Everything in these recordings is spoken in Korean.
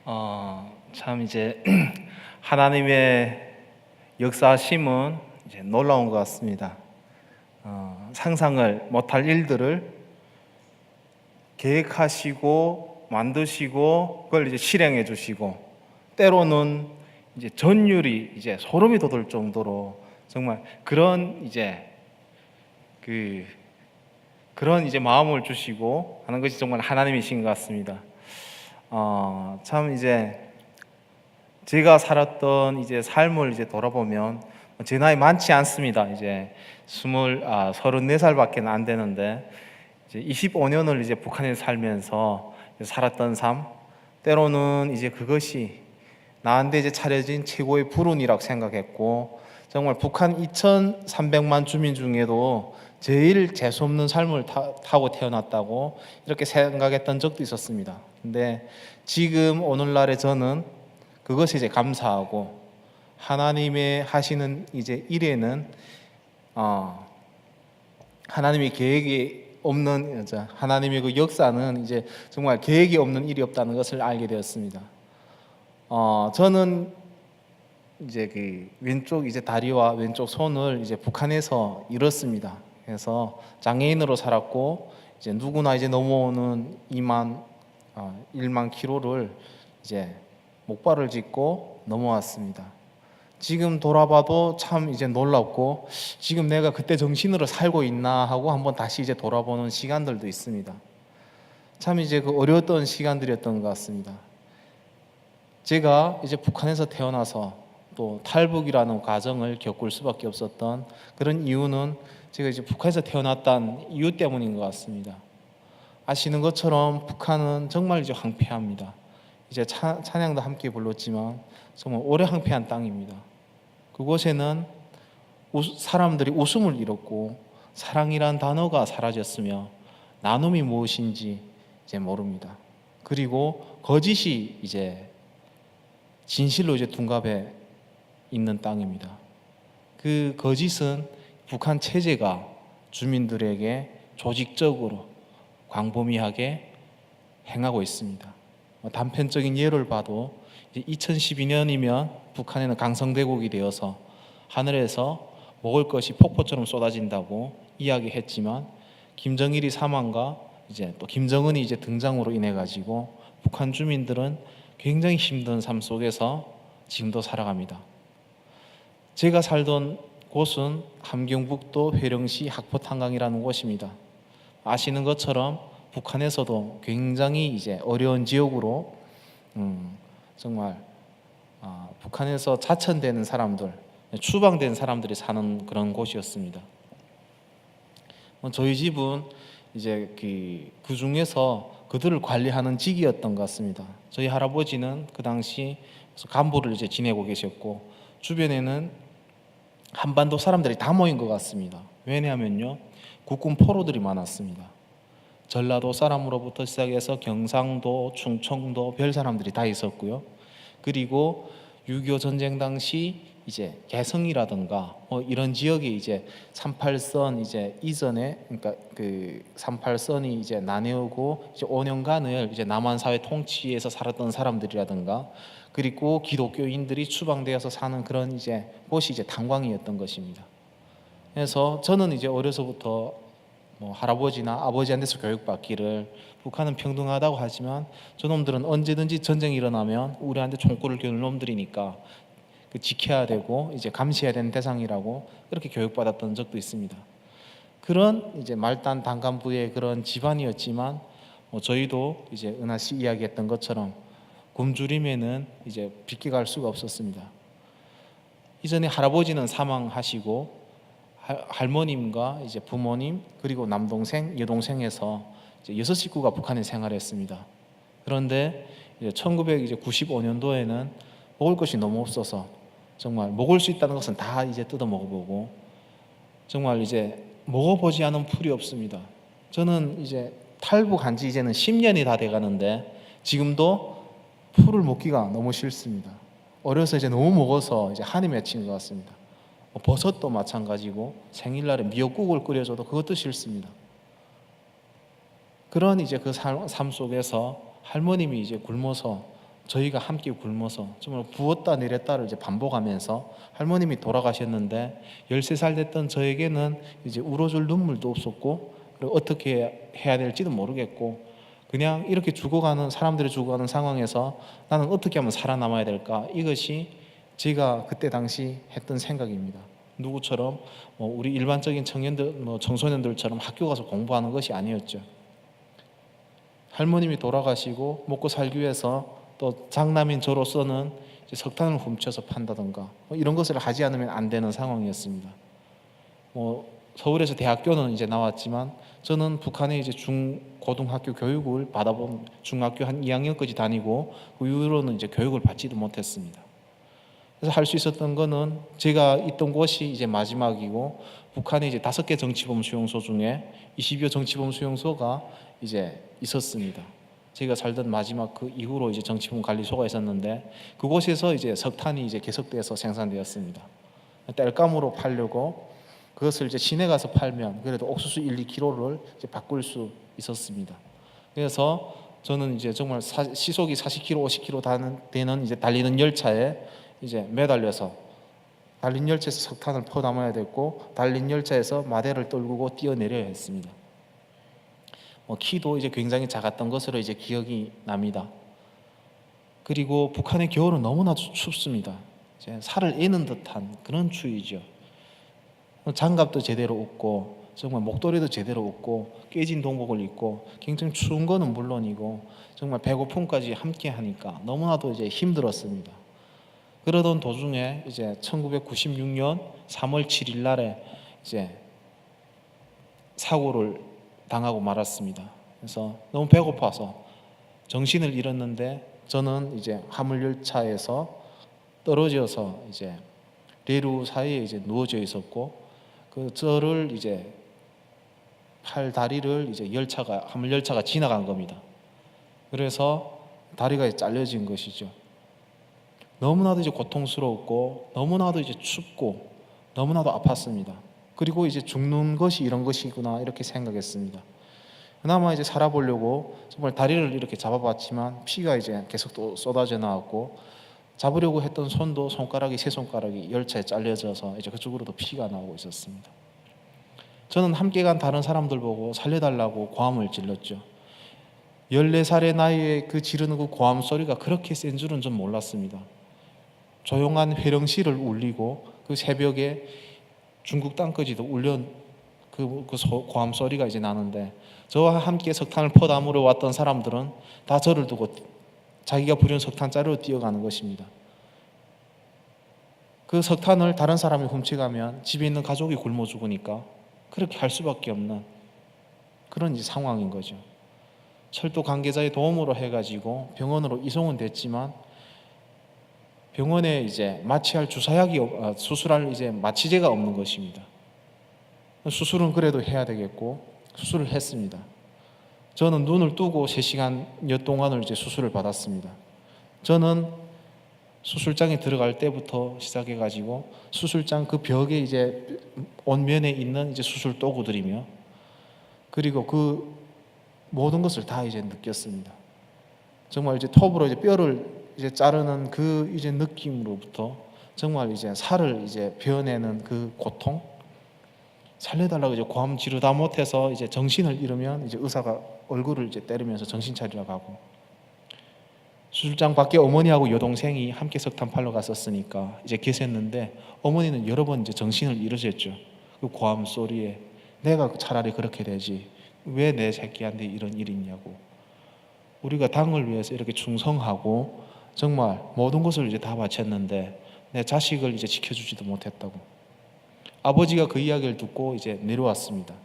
참 이제 하나님의 역사심은 이제 놀라운 것 같습니다. 상상을 못할 일들을 계획하시고 만드시고 그걸 이제 실행해 주시고, 때로는 이제 전율이 이제 소름이 돋을 정도로 정말 그런 이제 마음을 주시고 하는 것이 정말 하나님이신 것 같습니다. 참 이제 제가 살았던 이제 삶을 이제 돌아보면 제 나이 많지 않습니다. 이제 34살밖에 안 되는데 이제 25년을 이제 북한에 살면서 살았던 삶, 때로는 이제 그것이 나한테 이제 차려진 최고의 불운이라고 생각했고, 정말 북한 2,300만 주민 중에도 제일 재수없는 삶을 타고 태어났다고 이렇게 생각했던 적도 있었습니다. 근데 지금 오늘날의 저는 그것에 이제 감사하고, 하나님의 하시는 이제 일에는 하나님의 계획이 없는, 하나님의 그 역사는 이제 정말 계획이 없는 일이 없다는 것을 알게 되었습니다. 저는 이제 그 왼쪽 이제 다리와 왼쪽 손을 이제 북한에서 잃었습니다. 그래서 장애인으로 살았고, 이제 누구나 이제 넘어오는 1만 킬로를 이제 목발을 짚고 넘어왔습니다. 지금 돌아봐도 참 이제 놀랍고, 지금 내가 그때 정신으로 살고 있나 하고 한번 다시 이제 돌아보는 시간들도 있습니다. 참 이제 그 어려웠던 시간들이었던 것 같습니다. 제가 이제 북한에서 태어나서 또 탈북이라는 과정을 겪을 수밖에 없었던 그런 이유는 제가 이제 북한에서 태어났다는 이유 때문인 것 같습니다. 아시는 것처럼 북한은 정말 이제 황폐합니다. 이제 찬양도 함께 불렀지만 정말 오래 황폐한 땅입니다. 그곳에는 사람들이 웃음을 잃었고, 사랑이란 단어가 사라졌으며, 나눔이 무엇인지 이제 모릅니다. 그리고 거짓이 이제 진실로 이제 둔갑해 있는 땅입니다. 그 거짓은 북한 체제가 주민들에게 조직적으로 광범위하게 행하고 있습니다. 단편적인 예를 봐도 2012년이면 북한에는 강성대국이 되어서 하늘에서 먹을 것이 폭포처럼 쏟아진다고 이야기했지만, 김정일이 사망과 이제 또 김정은이 이제 등장으로 인해 가지고 북한 주민들은 굉장히 힘든 삶 속에서 지금도 살아갑니다. 제가 살던 곳은 함경북도 회령시 학포탄강이라는 곳입니다. 아시는 것처럼 북한에서도 굉장히 이제 어려운 지역으로 정말 북한에서 자천되는 사람들, 추방된 사람들이 사는 그런 곳이었습니다. 저희 집은 이제 그 중에서 그들을 관리하는 직이었던 것 같습니다. 저희 할아버지는 그 당시 간부를 이제 지내고 계셨고, 주변에는 한반도 사람들이 다 모인 것 같습니다. 왜냐하면요, 국군 포로들이 많았습니다. 전라도 사람으로부터 시작해서 경상도, 충청도 별 사람들이 다 있었고요. 그리고 6.25 전쟁 당시 이제 개성이라든가 이런 지역에 이제 38선 이제 이전에, 그러니까 그 38선이 이제 나뉘고 이제 5년간을 이제 남한 사회 통치에서 살았던 사람들이라든가, 그리고 기독교인들이 추방되어서 사는 그런 이제 곳이 이제 탄광이었던 것입니다. 그래서 저는 이제 어려서부터 할아버지나 아버지한테서 교육받기를, 북한은 평등하다고 하지만 저놈들은 언제든지 전쟁이 일어나면 우리한테 총구를 겨눌 놈들이니까 지켜야 되고 이제 감시해야 되는 대상이라고 그렇게 교육받았던 적도 있습니다. 그런 이제 말단 단간부의 그런 집안이었지만, 저희도 이제 은하 씨 이야기했던 것처럼 굶주림에는 이제 비껴갈 수가 없었습니다. 이전에 할아버지는 사망하시고, 할머님과 이제 부모님 그리고 남동생, 여동생에서 이제 6 식구가 북한에 생활했습니다. 그런데 이제 1995년도에는 먹을 것이 너무 없어서 정말 먹을 수 있다는 것은 다 이제 뜯어 먹어보고, 정말 이제 먹어보지 않은 풀이 없습니다. 저는 이제 탈북한 지 이제는 10년이 다 돼가는데 지금도 풀을 먹기가 너무 싫습니다. 어려서 이제 너무 먹어서 이제 한이 맺힌 것 같습니다. 버섯도 마찬가지고, 생일날에 미역국을 끓여줘도 그것도 싫습니다. 그런 이제 그 삶 속에서 할머님이 이제 굶어서 저희가 함께 굶어서 정말 부었다 내렸다를 이제 반복하면서 할머님이 돌아가셨는데 13살 됐던 저에게는 이제 울어줄 눈물도 없었고, 그리고 어떻게 해야 될지도 모르겠고, 그냥 이렇게 죽어가는, 사람들이 죽어가는 상황에서 나는 어떻게 하면 살아남아야 될까, 이것이 제가 그때 당시 했던 생각입니다. 누구처럼 우리 일반적인 청년들, 청소년들처럼 학교 가서 공부하는 것이 아니었죠. 할머님이 돌아가시고 먹고 살기 위해서 또 장남인 저로서는 이제 석탄을 훔쳐서 판다든가 이런 것을 하지 않으면 안 되는 상황이었습니다. 서울에서 대학교는 이제 나왔지만 저는 북한에 이제 중고등학교 교육을 받아본, 중학교 한 2학년까지 다니고 그 이후로는 이제 교육을 받지도 못했습니다. 그래서 할 수 있었던 거는, 제가 있던 곳이 이제 마지막이고 북한에 이제 5개 정치범 수용소 중에 20여 정치범 수용소가 이제 있었습니다. 제가 살던 마지막 그 이후로 이제 정치범 관리소가 있었는데 그곳에서 이제 석탄이 이제 계속돼서 생산되었습니다. 땔감으로 팔려고, 그것을 이제 시내 가서 팔면 그래도 옥수수 1, 2kg를 이제 바꿀 수 있었습니다. 그래서 저는 이제 정말 시속이 40km, 50km 되는 이제 달리는 열차에 이제 매달려서 달린 열차에서 석탄을 퍼담아야 됐고, 달린 열차에서 마대를 떨구고 뛰어내려야 했습니다. 키도 이제 굉장히 작았던 것으로 이제 기억이 납니다. 그리고 북한의 겨울은 너무나도 춥습니다. 이제 살을 애는 듯한 그런 추위죠. 장갑도 제대로 없고 정말 목도리도 제대로 없고 깨진 동복을 입고 굉장히 추운 거는 물론이고 정말 배고픔까지 함께 하니까 너무나도 이제 힘들었습니다. 그러던 도중에 이제 1996년 3월 7일 날에 이제 사고를 당하고 말았습니다. 그래서 너무 배고파서 정신을 잃었는데, 저는 이제 화물열차에서 떨어져서 이제 레루 사이에 이제 누워져 있었고, 그 저를 이제 팔 다리를 이제 화물열차가 지나간 겁니다. 그래서 다리가 잘려진 것이죠. 너무나도 이제 고통스러웠고 너무나도 이제 춥고 너무나도 아팠습니다. 그리고 이제 죽는 것이 이런 것이구나 이렇게 생각했습니다. 그나마 이제 살아보려고 정말 다리를 이렇게 잡아봤지만 피가 이제 계속 또 쏟아져 나왔고, 잡으려고 했던 손도 세 손가락이 열차에 잘려져서 이제 그쪽으로도 피가 나오고 있었습니다. 저는 함께 간 다른 사람들 보고 살려달라고 고함을 질렀죠. 14살의 나이에 그 지르는 그 고함 소리가 그렇게 센 줄은 좀 몰랐습니다. 조용한 회령시를 울리고 그 새벽에 중국 땅까지도 울려 그 고함 소리가 이제 나는데, 저와 함께 석탄을 퍼담으러 왔던 사람들은 다 저를 두고 자기가 부린 석탄자루로 뛰어가는 것입니다. 그 석탄을 다른 사람이 훔쳐가면 집에 있는 가족이 굶어 죽으니까 그렇게 할 수밖에 없는 그런 상황인 거죠. 철도 관계자의 도움으로 해가지고 병원으로 이송은 됐지만 병원에 이제 마취할 수술할 이제 마취제가 없는 것입니다. 수술은 그래도 해야 되겠고 수술을 했습니다. 저는 눈을 뜨고 3시간여 동안을 이제 수술을 받았습니다. 저는 수술장에 들어갈 때부터 시작해가지고 수술장 그 벽에 이제 온면에 있는 이제 수술 도구들이며, 그리고 그 모든 것을 다 이제 느꼈습니다. 정말 이제 톱으로 이제 뼈를 이제 자르는 그 이제 느낌으로부터 정말 이제 살을 이제 베어내는 그 고통, 살려달라고 이제 고함 지르다 못해서 이제 정신을 잃으면 이제 의사가 얼굴을 이제 때리면서 정신 차리라고 하고, 수술장 밖에 어머니하고 여동생이 함께 석탄 팔러 갔었으니까 이제 계셨는데 어머니는 여러 번 이제 정신을 잃으셨죠. 그 고함 소리에 내가 차라리 그렇게 되지 왜 내 새끼한테 이런 일이 있냐고. 우리가 당을 위해서 이렇게 충성하고 정말 모든 것을 이제 다 바쳤는데 내 자식을 이제 지켜주지도 못했다고. 아버지가 그 이야기를 듣고 이제 내려왔습니다.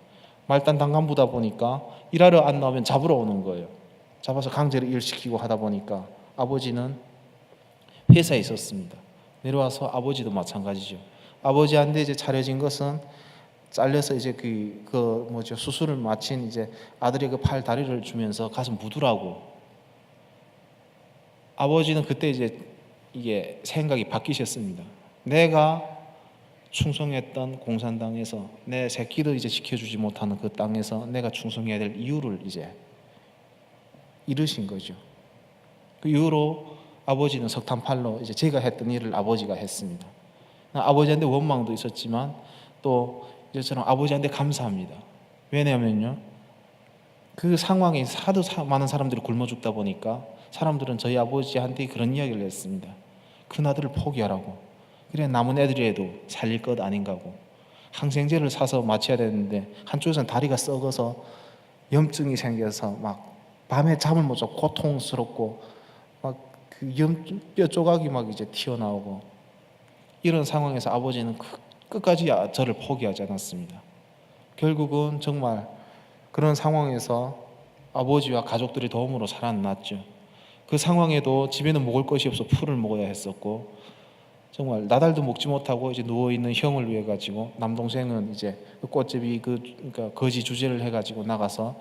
말단 당간부다 보니까 일하러 안 나오면 잡으러 오는 거예요. 잡아서 강제로 일시키고 하다 보니까 아버지는 회사에 있었습니다. 내려와서 아버지도 마찬가지죠. 아버지한테 이제 차려진 것은 잘려서 이제 수술을 마친 이제 아들의 그 팔 다리를 주면서 가서 묻으라고. 아버지는 그때 이제 이게 생각이 바뀌셨습니다. 내가 충성했던 공산당에서 내 새끼도 이제 지켜주지 못하는 그 땅에서 내가 충성해야 될 이유를 이제 잃으신 거죠. 그 이후로 아버지는 석탄팔로 이제 제가 했던 일을 아버지가 했습니다. 아버지한테 원망도 있었지만 또 이제 저는 아버지한테 감사합니다. 왜냐하면요, 그 상황에 하도 많은 사람들이 굶어 죽다 보니까 사람들은 저희 아버지한테 그런 이야기를 했습니다. 큰 아들을 포기하라고. 그래 남은 애들이라도 살릴 것 아닌가고. 항생제를 사서 맞춰야 되는데 한쪽에서는 다리가 썩어서 염증이 생겨서 막 밤에 잠을 못 자고 고통스럽고 막 그 뼈 조각이 막 이제 튀어나오고, 이런 상황에서 아버지는 끝까지 저를 포기하지 않았습니다. 결국은 정말 그런 상황에서 아버지와 가족들의 도움으로 살아났죠. 그 상황에도 집에는 먹을 것이 없어 풀을 먹어야 했었고, 정말 나달도 먹지 못하고 이제 누워 있는 형을 위해 가지고 남동생은 이제 그 꽃제비 그러니까 거지 주제를 해 가지고 나가서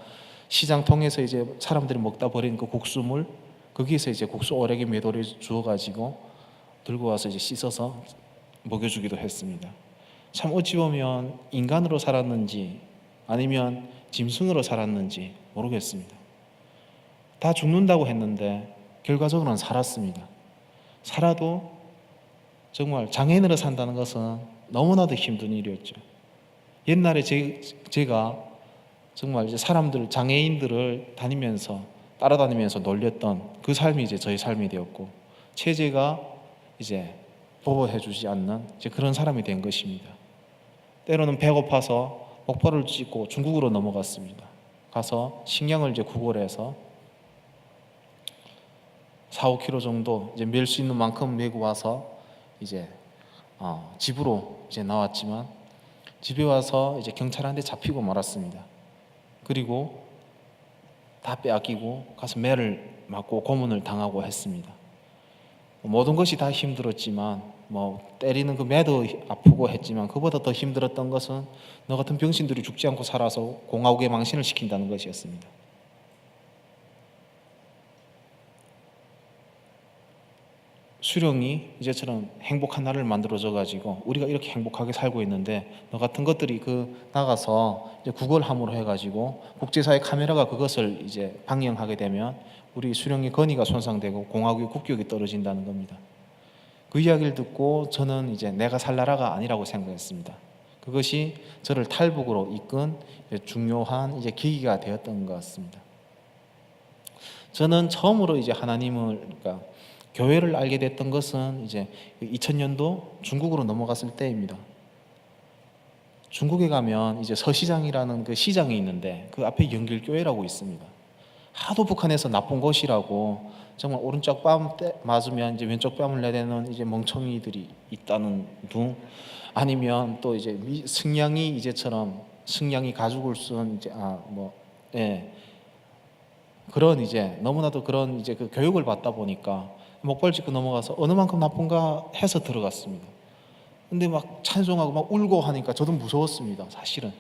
시장 통해서 이제 사람들이 먹다 버린 그 국수물, 거기에서 이제 국수 오래기 매도를 주어 가지고 들고 와서 이제 씻어서 먹여주기도 했습니다. 참 어찌 보면 인간으로 살았는지 아니면 짐승으로 살았는지 모르겠습니다. 다 죽는다고 했는데 결과적으로는 살았습니다. 살아도 정말 장애인으로 산다는 것은 너무나도 힘든 일이었죠. 옛날에 제가 정말 이제 사람들, 장애인들을 따라다니면서 놀렸던 그 삶이 이제 저의 삶이 되었고, 체제가 이제 보호해주지 않는 이제 그런 사람이 된 것입니다. 때로는 배고파서 목표를 찍고 중국으로 넘어갔습니다. 가서 식량을 이제 구걸해서 4-5kg 정도 이제 멜 수 있는 만큼 메고 와서 이제 집으로 이제 나왔지만, 집에 와서 이제 경찰한테 잡히고 말았습니다. 그리고 다 빼앗기고 가서 매를 맞고 고문을 당하고 했습니다. 모든 것이 다 힘들었지만 때리는 그 매도 아프고 했지만 그보다 더 힘들었던 것은 너 같은 병신들이 죽지 않고 살아서 공화국의 망신을 시킨다는 것이었습니다. 수령이 이제처럼 행복한 나라를 만들어줘 가지고 우리가 이렇게 행복하게 살고 있는데 너 같은 것들이 나가서 이제 구걸함으로 해가지고 국제사회 카메라가 그것을 이제 방영하게 되면 우리 수령의 권위가 손상되고 공화국의 국격이 떨어진다는 겁니다. 그 이야기를 듣고 저는 이제 내가 살 나라가 아니라고 생각했습니다. 그것이 저를 탈북으로 이끈 중요한 이제 계기가 되었던 것 같습니다. 저는 처음으로 이제 하나님을, 그러니까 교회를 알게 됐던 것은 이제 2000년도 중국으로 넘어갔을 때입니다. 중국에 가면 이제 서시장이라는 그 시장이 있는데 그 앞에 영길교회라고 있습니다. 하도 북한에서 나쁜 것이라고 정말 오른쪽 뺨 맞으면 이제 왼쪽 뺨을 내대는 이제 멍청이들이 있다는 둥, 아니면 또 이제 승냥이 이제처럼 승냥이 가죽을 쓴 이제 그런 이제 너무나도 그런 이제 그 교육을 받다 보니까 목발 짚고 넘어가서 어느 만큼 나쁜가 해서 들어갔습니다. 근데 막 찬송하고 막 울고 하니까 저도 무서웠습니다. 사실은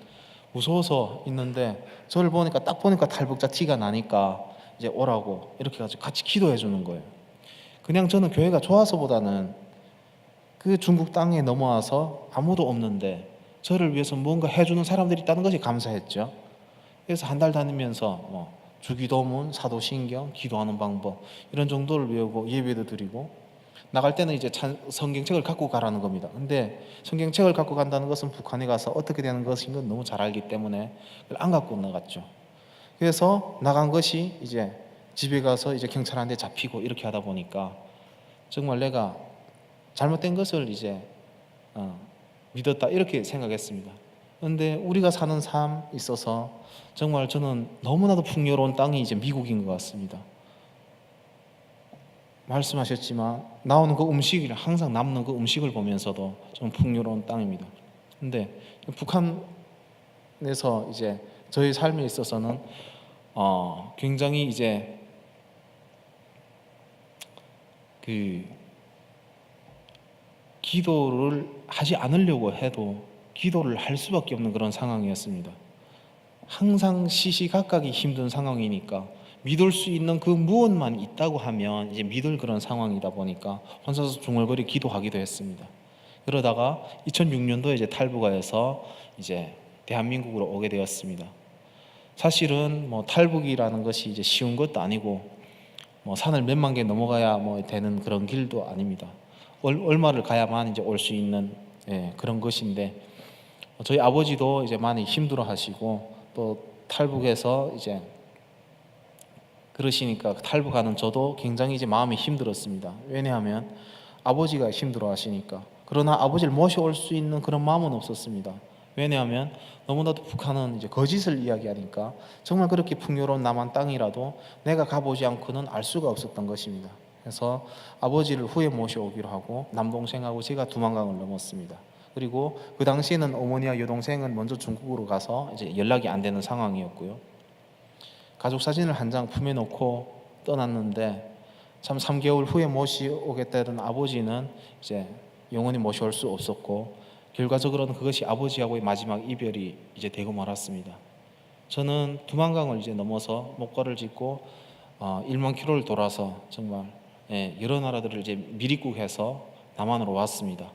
무서워서 있는데 저를 보니까 딱 보니까 탈북자 티가 나니까 이제 오라고 이렇게 해가지고 같이 기도해 주는 거예요. 그냥 저는 교회가 좋아서보다는 그 중국 땅에 넘어와서 아무도 없는데 저를 위해서 뭔가 해주는 사람들이 있다는 것이 감사했죠. 그래서 한 달 다니면서 주기도문, 사도신경, 기도하는 방법 이런 정도를 외우고 예배도 드리고, 나갈 때는 이제 성경책을 갖고 가라는 겁니다. 근데 성경책을 갖고 간다는 것은 북한에 가서 어떻게 되는 것인 건 너무 잘 알기 때문에 그걸 안 갖고 나갔죠. 그래서 나간 것이 이제 집에 가서 이제 경찰한테 잡히고 이렇게 하다 보니까 정말 내가 잘못된 것을 이제 믿었다 이렇게 생각했습니다. 그런데 우리가 사는 삶 있어서 정말 저는 너무나도 풍요로운 땅이 이제 미국인 것 같습니다. 말씀하셨지만 나오는 그 음식을 항상 남는 그 음식을 보면서도 좀 풍요로운 땅입니다. 근데 북한에서 이제 저희 삶에 있어서는 굉장히 이제 그 기도를 하지 않으려고 해도 기도를 할 수밖에 없는 그런 상황이었습니다. 항상 시시각각이 힘든 상황이니까 믿을 수 있는 그 무엇만 있다고 하면 이제 믿을 그런 상황이다 보니까 혼자서 중얼거리 기도하기도 했습니다. 그러다가 2006년도에 이제 탈북하여서 이제 대한민국으로 오게 되었습니다. 사실은 탈북이라는 것이 이제 쉬운 것도 아니고 뭐 산을 몇만 개 넘어가야 뭐 되는 그런 길도 아닙니다. 얼마를 가야만 이제 올 수 있는 그런 것인데 저희 아버지도 이제 많이 힘들어하시고 또 탈북해서 이제 그러시니까 탈북하는 저도 굉장히 이제 마음이 힘들었습니다. 왜냐하면 아버지가 힘들어하시니까. 그러나 아버지를 모셔올 수 있는 그런 마음은 없었습니다. 왜냐하면 너무나도 북한은 이제 거짓을 이야기하니까 정말 그렇게 풍요로운 남한 땅이라도 내가 가보지 않고는 알 수가 없었던 것입니다. 그래서 아버지를 후에 모셔오기로 하고 남동생하고 제가 두만강을 넘었습니다. 그리고 그 당시에는 어머니와 여동생은 먼저 중국으로 가서 이제 연락이 안 되는 상황이었고요. 가족 사진을 한 장 품에 놓고 떠났는데 참 3개월 후에 모시오겠다던 아버지는 이제 영원히 모셔올 수 없었고 결과적으로는 그것이 아버지하고의 마지막 이별이 이제 되고 말았습니다. 저는 두만강을 이제 넘어서 목과를 짓고 1만 킬로를 돌아서 정말 여러 나라들을 이제 미리국해서 남한으로 왔습니다.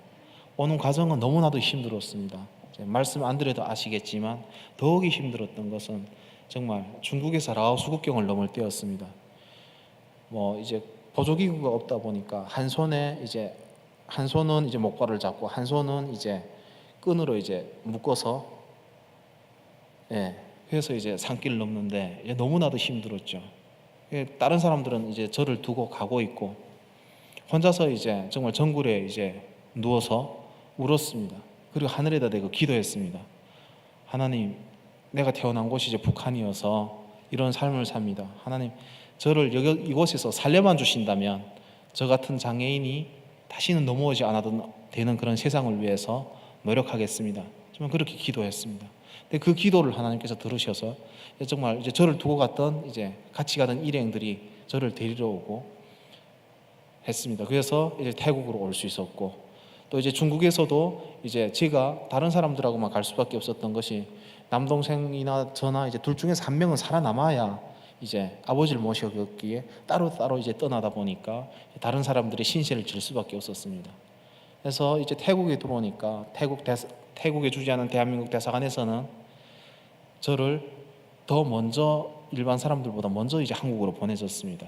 오는 과정은 너무나도 힘들었습니다. 말씀 안 드려도 아시겠지만 더욱이 힘들었던 것은 정말 중국에서 라오스 국경을 넘을 때였습니다. 뭐 이제 보조기구가 없다 보니까 한 손은 이제 목발을 잡고 한 손은 이제 끈으로 이제 묶어서 그래서 이제 산길을 넘는데 너무나도 힘들었죠. 다른 사람들은 이제 저를 두고 가고 있고 혼자서 이제 정말 정글에 이제 누워서 울었습니다. 그리고 하늘에다 대고 기도했습니다. 하나님, 내가 태어난 곳이 이제 북한이어서 이런 삶을 삽니다. 하나님, 저를 이곳에서 살려만 주신다면 저 같은 장애인이 다시는 넘어오지 않아도 되는 그런 세상을 위해서 노력하겠습니다. 정말 그렇게 기도했습니다. 근데 그 기도를 하나님께서 들으셔서 정말 이제 저를 두고 갔던 이제 같이 가던 일행들이 저를 데리러 오고 했습니다. 그래서 이제 태국으로 올 수 있었고 또 이제 중국에서도 이제 제가 다른 사람들하고만 갈 수밖에 없었던 것이 남동생이나 저나 이제 둘 중에서 한 명은 살아남아야 이제 아버지를 모셔기에 따로 이제 떠나다 보니까 다른 사람들의 신세를 질 수밖에 없었습니다. 그래서 이제 태국에 들어오니까 태국에 주재하는 대한민국 대사관에서는 저를 더 먼저 일반 사람들보다 먼저 이제 한국으로 보내줬습니다.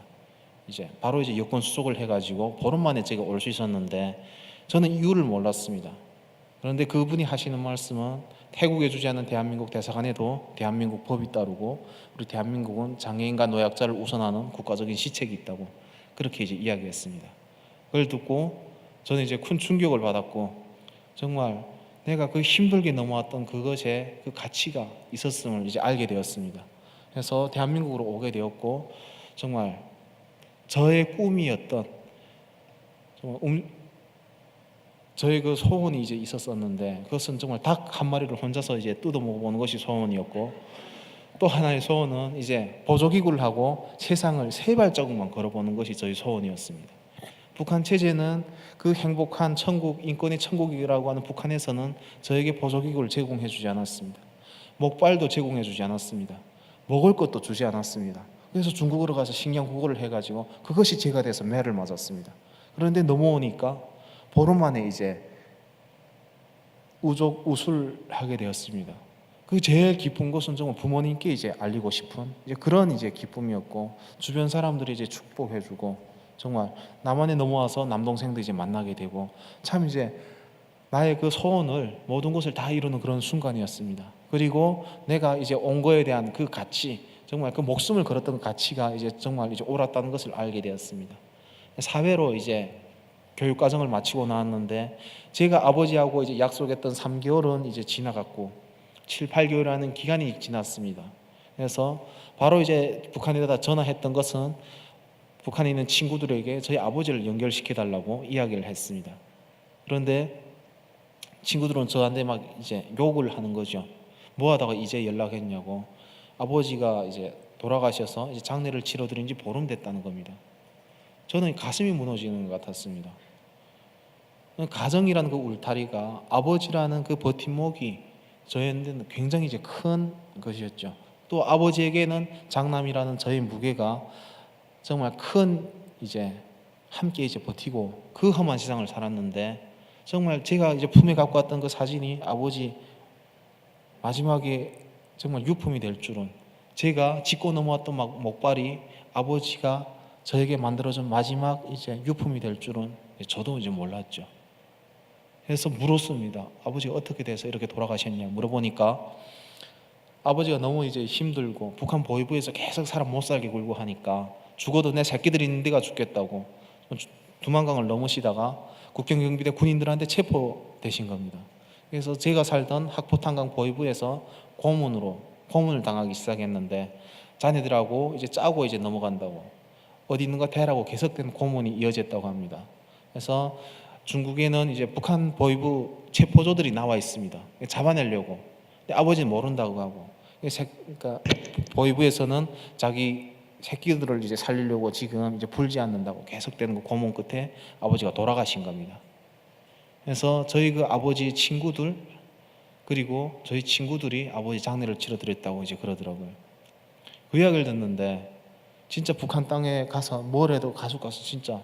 이제 바로 이제 여권 수속을 해가지고 보름 만에 제가 올 수 있었는데 저는 이유를 몰랐습니다. 그런데 그분이 하시는 말씀은 태국에 주재하는 대한민국 대사관에도 대한민국 법이 따르고 우리 대한민국은 장애인과 노약자를 우선하는 국가적인 시책이 있다고 그렇게 이제 이야기했습니다. 그걸 듣고 저는 이제 큰 충격을 받았고 정말 내가 그 힘들게 넘어왔던 그것에 그 가치가 있었음을 이제 알게 되었습니다. 그래서 대한민국으로 오게 되었고 정말 저의 꿈이었던 저의 그 소원이 이제 있었었는데 그것은 정말 닭 한 마리를 혼자서 이제 뜯어 먹어보는 것이 소원이었고 또 하나의 소원은 이제 보조기구를 하고 세상을 세 발자국만 걸어보는 것이 저희 소원이었습니다. 북한 체제는 그 행복한 천국, 인권의 천국이라고 하는 북한에서는 저에게 보조기구를 제공해 주지 않았습니다. 목발도 제공해 주지 않았습니다. 먹을 것도 주지 않았습니다. 그래서 중국으로 가서 식량구걸을 해가지고 그것이 제가 돼서 매를 맞았습니다. 그런데 넘어오니까 보름 만에 이제 우술하게 되었습니다. 그 제일 기쁜 것은 정말 부모님께 이제 알리고 싶은 이제 그런 이제 기쁨이었고 주변 사람들이 이제 축복해주고 정말 남한에 넘어와서 남동생도 이제 만나게 되고 참 이제 나의 그 소원을 모든 것을 다 이루는 그런 순간이었습니다. 그리고 내가 이제 온 거에 대한 그 가치 정말 그 목숨을 걸었던 그 가치가 이제 정말 이제 옳았다는 것을 알게 되었습니다. 사회로 이제 교육 과정을 마치고 나왔는데 제가 아버지하고 이제 약속했던 3개월은 이제 지나갔고 7, 8개월이라는 기간이 지났습니다. 그래서 바로 이제 북한에다 전화했던 것은 북한에 있는 친구들에게 저희 아버지를 연결시켜 달라고 이야기를 했습니다. 그런데 친구들은 저한테 막 이제 욕을 하는 거죠. 뭐 하다가 이제 연락했냐고. 아버지가 이제 돌아가셔서 이제 장례를 치러드린 지 보름 됐다는 겁니다. 저는 가슴이 무너지는 것 같았습니다. 가정이라는 그 울타리가 아버지라는 그 버팀목이 저희한테는 굉장히 이제 큰 것이었죠. 또 아버지에게는 장남이라는 저의 무게가 정말 큰 이제 함께 이제 버티고 그 험한 세상을 살았는데 정말 제가 이제 품에 갖고 왔던 그 사진이 아버지 마지막에 정말 유품이 될 줄은 제가 짚고 넘어왔던 목발이 아버지가 저에게 만들어준 마지막 이제 유품이 될 줄은 저도 이제 몰랐죠. 그래서 물었습니다. 아버지가 어떻게 돼서 이렇게 돌아가셨냐 물어보니까 아버지가 너무 이제 힘들고 북한 보위부에서 계속 사람 못 살게 굴고 하니까 죽어도 내 새끼들이 있는 데가 죽겠다고 두만강을 넘으시다가 국경경비대 군인들한테 체포되신 겁니다. 그래서 제가 살던 학포탄강 보위부에서 고문을 당하기 시작했는데 자네들하고 이제 짜고 이제 넘어간다고 어디 있는가 대라고 계속된 고문이 이어졌다고 합니다. 그래서 중국에는 이제 북한 보위부 체포조들이 나와 있습니다. 잡아내려고. 근데 아버지는 모른다고 하고. 그러니까 보위부에서는 자기 새끼들을 이제 살리려고 지금 이제 불지 않는다고 계속되는 그 고문 끝에 아버지가 돌아가신 겁니다. 그래서 저희 그 아버지 친구들 그리고 저희 친구들이 아버지 장례를 치러드렸다고 이제 그러더라고요. 그 이야기를 듣는데 진짜 북한 땅에 가서 뭘 해도 가족 가서 진짜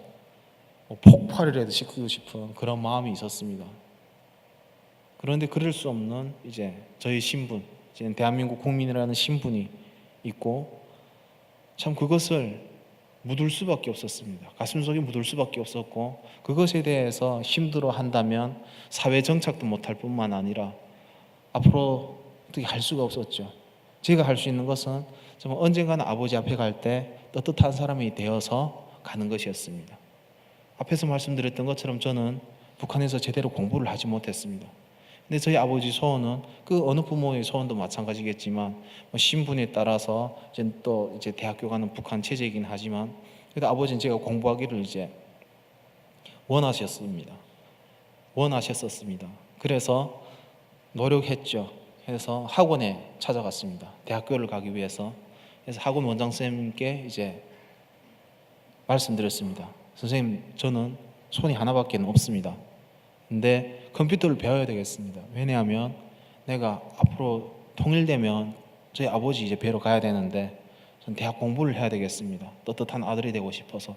폭발을 해도 시키고 싶은 그런 마음이 있었습니다. 그런데 그럴 수 없는 이제 저희 신분, 이제 대한민국 국민이라는 신분이 있고 참 그것을 묻을 수밖에 없었습니다. 가슴속에 묻을 수밖에 없었고 그것에 대해서 힘들어 한다면 사회 정착도 못할 뿐만 아니라 앞으로 어떻게 할 수가 없었죠. 제가 할 수 있는 것은 정말 언젠가는 아버지 앞에 갈 때 떳떳한 사람이 되어서 가는 것이었습니다. 앞에서 말씀드렸던 것처럼 저는 북한에서 제대로 공부를 하지 못했습니다. 근데 저희 아버지 소원은 그 어느 부모의 소원도 마찬가지겠지만 신분에 따라서 이제 대학교 가는 북한 체제이긴 하지만 그래도 아버지는 제가 공부하기를 이제 원하셨었습니다. 그래서 노력했죠. 해서 학원에 찾아갔습니다. 대학교를 가기 위해서. 그래서 학원 원장 선생님께 이제 말씀드렸습니다. 선생님, 저는 손이 하나밖에 없습니다. 근데 컴퓨터를 배워야 되겠습니다. 왜냐하면 내가 앞으로 통일되면 저희 아버지 이제 뵈러 가야 되는데 전 대학 공부를 해야 되겠습니다. 떳떳한 아들이 되고 싶어서.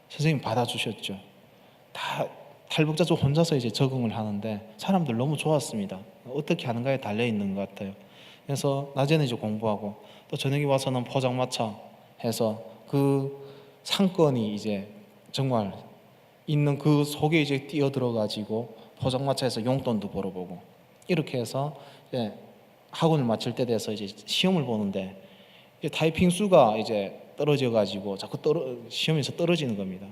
선생님 받아주셨죠. 다 탈북자 혼자서 이제 적응을 하는데 사람들 너무 좋았습니다. 어떻게 하는가에 달려 있는 것 같아요. 그래서 낮에는 이제 공부하고 또 저녁에 와서는 포장마차 해서 그 상권이 이제 정말 있는 그 속에 이제 뛰어들어가지고 포장마차에서 용돈도 벌어보고 이렇게 해서 이제 학원을 마칠 때 돼서 이제 시험을 보는데 타이핑 수가 이제 떨어져가지고 자꾸 시험에서 떨어지는 겁니다.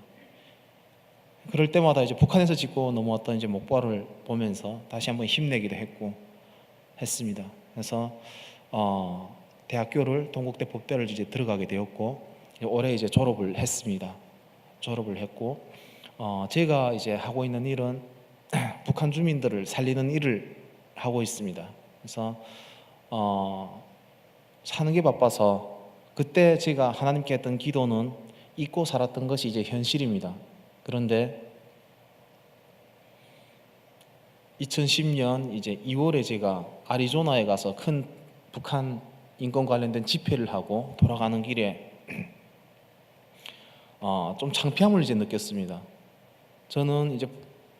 그럴 때마다 이제 북한에서 짚고 넘어왔던 이제 목발을 보면서 다시 한번 힘내기도 했고 했습니다. 그래서 대학교를 동국대 법대를 이제 들어가게 되었고 올해 이제 졸업을 했습니다. 졸업을 했고 제가 이제 하고 있는 일은 북한 주민들을 살리는 일을 하고 있습니다. 그래서 사는 게 바빠서 그때 제가 하나님께 했던 기도는 잊고 살았던 것이 이제 현실입니다. 그런데 2010년 이제 2월에 제가 애리조나에 가서 큰 북한 인권 관련된 집회를 하고 돌아가는 길에 좀 창피함을 이제 느꼈습니다. 저는 이제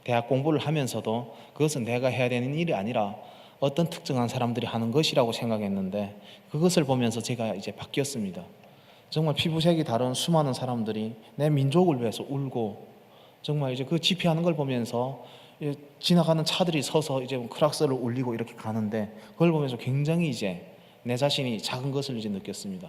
대학 공부를 하면서도 그것은 내가 해야 되는 일이 아니라 어떤 특정한 사람들이 하는 것이라고 생각했는데 그것을 보면서 제가 이제 바뀌었습니다. 정말 피부색이 다른 수많은 사람들이 내 민족을 위해서 울고 정말 이제 그 집회하는 걸 보면서 지나가는 차들이 서서 이제 크락스를 울리고 이렇게 가는데 그걸 보면서 굉장히 이제 내 자신이 작은 것을 이제 느꼈습니다.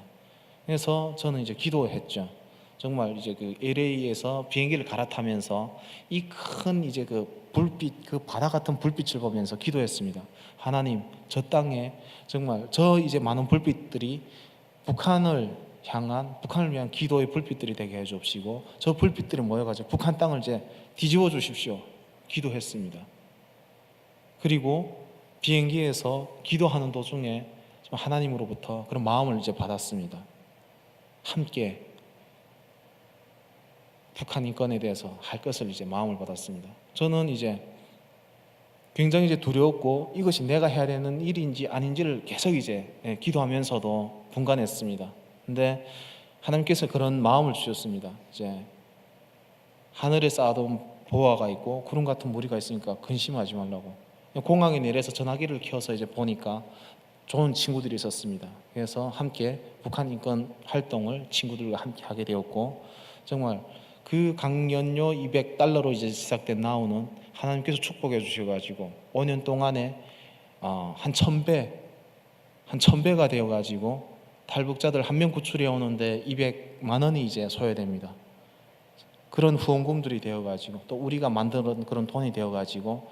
그래서 저는 이제 기도했죠. 정말 이제 그 LA에서 비행기를 갈아타면서 이 큰 이제 그 불빛, 그 바다 같은 불빛을 보면서 기도했습니다. 하나님, 저 땅에 정말 저 이제 많은 불빛들이 북한을 위한 기도의 불빛들이 되게 해주옵시고 저 불빛들이 모여가지고 북한 땅을 이제 뒤집어 주십시오. 기도했습니다. 그리고 비행기에서 기도하는 도중에 하나님으로부터 그런 마음을 이제 받았습니다. 함께 북한 인권에 대해서 할 것을 이제 마음을 받았습니다. 저는 이제 굉장히 이제 두려웠고 이것이 내가 해야 되는 일인지 아닌지를 계속 이제 기도하면서도 분간했습니다. 근데 하나님께서 그런 마음을 주셨습니다. 이제 하늘에 쌓아둔 보화가 있고 구름 같은 무리가 있으니까 근심하지 말라고. 공항에 내려서 전화기를 켜서 이제 보니까 좋은 친구들이 있었습니다. 그래서 함께 북한 인권 활동을 친구들과 함께 하게 되었고, 정말 그 강연료 $200로 이제 시작된 나우는 하나님께서 축복해 주셔가지고 5년 동안에 한 1000배가 되어가지고 탈북자들 한 명 구출해 오는데 200만 원이 이제 소요됩니다. 그런 후원금들이 되어가지고 또 우리가 만드는 그런 돈이 되어가지고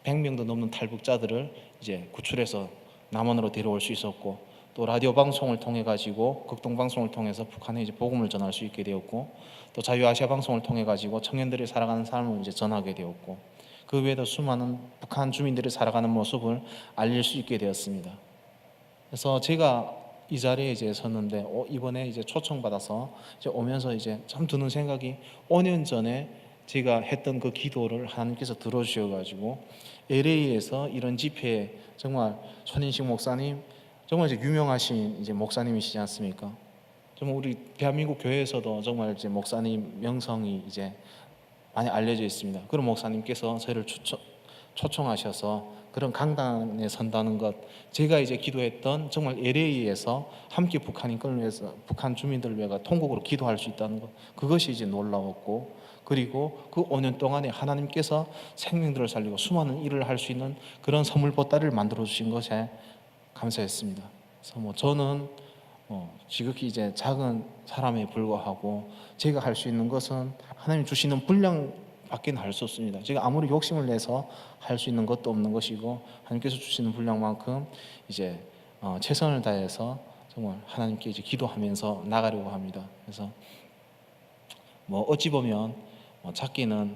100명도 넘는 탈북자들을 이제 구출해서 남한으로 데려올 수 있었고, 또 라디오 방송을 통해 가지고 극동 방송을 통해서 북한에 이제 복음을 전할 수 있게 되었고, 또 자유아시아 방송을 통해 가지고 청년들이 살아가는 삶을 이제 전하게 되었고, 그 외에도 수많은 북한 주민들이 살아가는 모습을 알릴 수 있게 되었습니다. 그래서 제가 이 자리에 이제 섰는데 이번에 이제 초청받아서 이제 오면서 이제 참 드는 생각이, 5년 전에 제가 했던 그 기도를 하나님께서 들어주셔가지고 LA에서 이런 집회에 정말 손인식 목사님, 정말 이제 유명하신 이제 목사님이시지 않습니까? 정말 우리 대한민국 교회에서도 정말 이제 목사님 명성이 이제 많이 알려져 있습니다. 그런 목사님께서 저희를 초청하셔서 그런 강단에 선다는 것, 제가 이제 기도했던 정말 LA에서 함께 북한 인권을 위해서, 북한 주민들을 위해서 통곡으로 기도할 수 있다는 것, 그것이 이제 놀라웠고, 그리고 그 5년 동안에 하나님께서 생명들을 살리고 수많은 일을 할 수 있는 그런 선물 보따리를 만들어 주신 것에 감사했습니다. 그래서 저는 지극히 이제 작은 사람에 불과하고 제가 할 수 있는 것은 하나님 주시는 분량 밖에는 할 수 없습니다. 제가 아무리 욕심을 내서 할 수 있는 것도 없는 것이고, 하나님께서 주시는 분량만큼 이제 최선을 다해서 정말 하나님께 이제 기도하면서 나가려고 합니다. 그래서 어찌 보면 작게는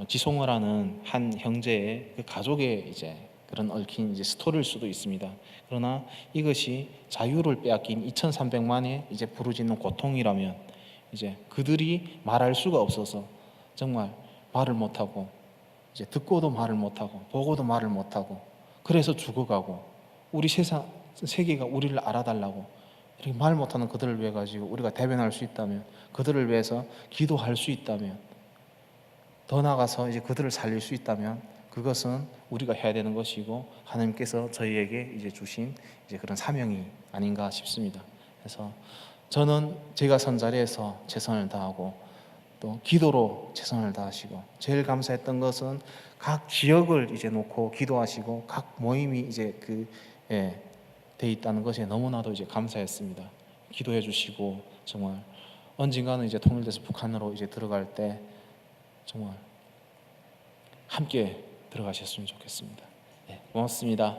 지송을 하는 한 형제의 그 가족의 이제 그런 얽힌 이제 스토리일 수도 있습니다. 그러나 이것이 자유를 빼앗긴 2,300만의 이제 부르짖는 고통이라면, 이제 그들이 말할 수가 없어서 정말 말을 못하고, 이제 듣고도 말을 못하고 보고도 말을 못하고, 그래서 죽어가고, 우리 세계가 우리를 알아달라고 이렇게 말 못하는 그들을 위해 가지고 우리가 대변할 수 있다면, 그들을 위해서 기도할 수 있다면, 더 나아가서 이제 그들을 살릴 수 있다면 그것은 우리가 해야 되는 것이고, 하나님께서 저희에게 이제 주신 이제 그런 사명이 아닌가 싶습니다. 그래서 저는 제가 선 자리에서 최선을 다하고 또 기도로 최선을 다하시고, 제일 감사했던 것은 각 지역을 이제 놓고 기도하시고 각 모임이 이제 돼 있다는 것에 너무나도 이제 감사했습니다. 기도해 주시고, 정말 언젠가는 이제 통일돼서 북한으로 이제 들어갈 때 정말 함께 들어가셨으면 좋겠습니다. 고맙습니다.